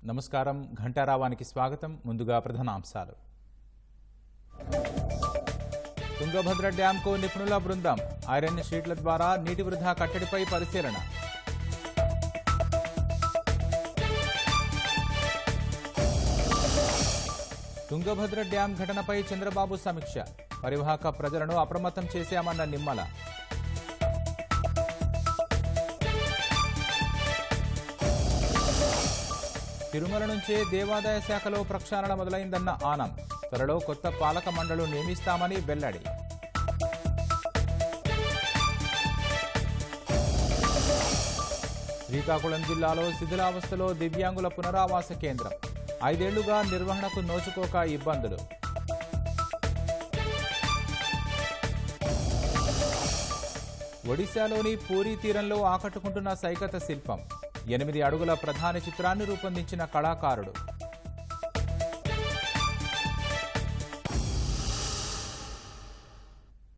నమస్కారం. ఘంటారావానికి స్వాగతం. ముందుగా ప్రధానాంశాలు. తుంగభద్ర డ్యాంకు నిపుణుల బృందం ఐరన్ షీట్ల ద్వారా నీటి వృధా కట్టడిపై పరిశీలన. తుంగభద్ర డ్యాం ఘటనపై చంద్రబాబు సమీక్ష. పరివాహక ప్రజలను అప్రమత్తం చేశామన్న నిమ్మల. తిరుమల నుంచే దేవాదాయ శాఖలో ప్రక్షాళన మొదలైందన్న ఆనం. త్వరలో కొత్త పాలక మండలి నియమిస్తామని వెల్లడి. శ్రీకాకుళం జిల్లాలో శిథిలావస్థలో దివ్యాంగుల పునరావాస కేంద్రం. 5 ఏళ్లుగా నిర్వహణకు నోచుకోక ఇబ్బందులు. ఒడిశాలోని పూరీ తీరంలో ఆకట్టుకుంటున్న సైకత శిల్పం. 8 అడుగుల ప్రధాన చిత్రాన్ని రూపొందించిన కళాకారుడు.